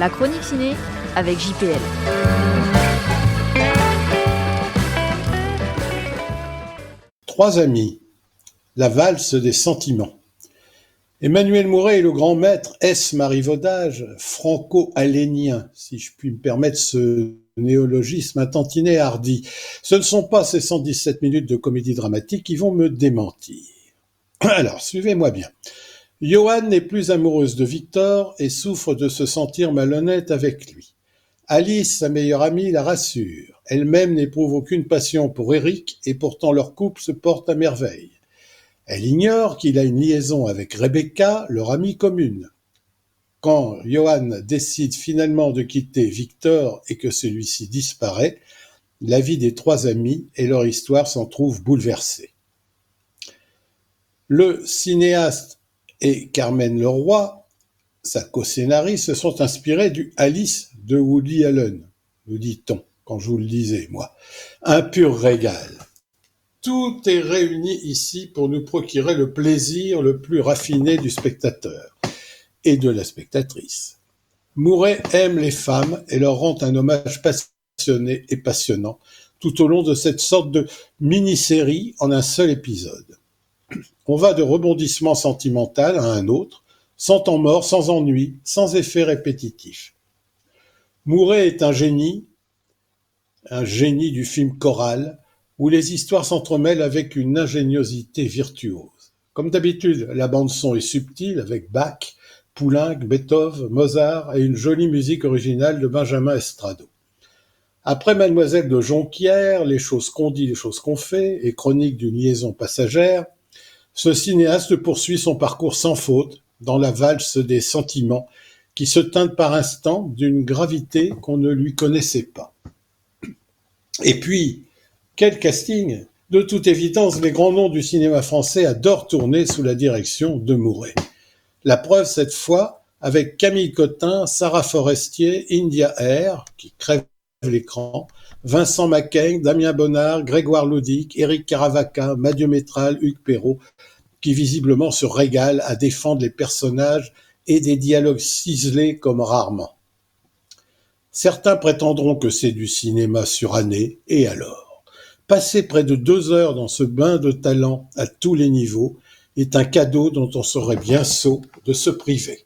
La chronique ciné avec JPL. Trois amis, la valse des sentiments. Emmanuel Mouret est le grand maître ès-marivaudage franco-alénien, si je puis me permettre ce néologisme un tantinet hardi. Ce ne sont pas ces 117 minutes de comédie dramatique qui vont me démentir. Alors, suivez-moi bien. Johanne n'est plus amoureuse de Victor et souffre de se sentir malhonnête avec lui. Alice, sa meilleure amie, la rassure. Elle-même n'éprouve aucune passion pour Eric et pourtant leur couple se porte à merveille. Elle ignore qu'il a une liaison avec Rebecca, leur amie commune. Quand Johanne décide finalement de quitter Victor et que celui-ci disparaît, la vie des trois amis et leur histoire s'en trouvent bouleversées. Le cinéaste et Carmen Leroy, sa co-scénariste, se sont inspirés du Alice de Woody Allen, nous dit-on, quand je vous le disais, moi. Un pur régal. Tout est réuni ici pour nous procurer le plaisir le plus raffiné du spectateur et de la spectatrice. Mouret aime les femmes et leur rend un hommage passionné et passionnant tout au long de cette sorte de mini-série en un seul épisode. On va de rebondissement sentimental à un autre, sans temps mort, sans ennui, sans effet répétitif. Mouret est un génie du film choral, où les histoires s'entremêlent avec une ingéniosité virtuose. Comme d'habitude, la bande-son est subtile avec Bach, Poulenc, Beethoven, Mozart et une jolie musique originale de Benjamin Estrado. Après Mademoiselle de Jonquière, Les choses qu'on dit, les choses qu'on fait et Chronique d'une liaison passagère, ce cinéaste poursuit son parcours sans faute dans la valse des sentiments qui se teinte par instants d'une gravité qu'on ne lui connaissait pas. Et puis, quel casting! De toute évidence, les grands noms du cinéma français adorent tourner sous la direction de Mouret. La preuve cette fois avec Camille Cotin, Sarah Forestier, India Air, qui crève l'écran, Vincent Macaigne, Damien Bonnard, Grégoire Ludic, Éric Caravaca, Mathieu Métral, Hugues Perrault, qui visiblement se régalent à défendre les personnages et des dialogues ciselés comme rarement. Certains prétendront que c'est du cinéma suranné, et alors ? Passer près de 2 heures dans ce bain de talent à tous les niveaux est un cadeau dont on serait bien sot de se priver.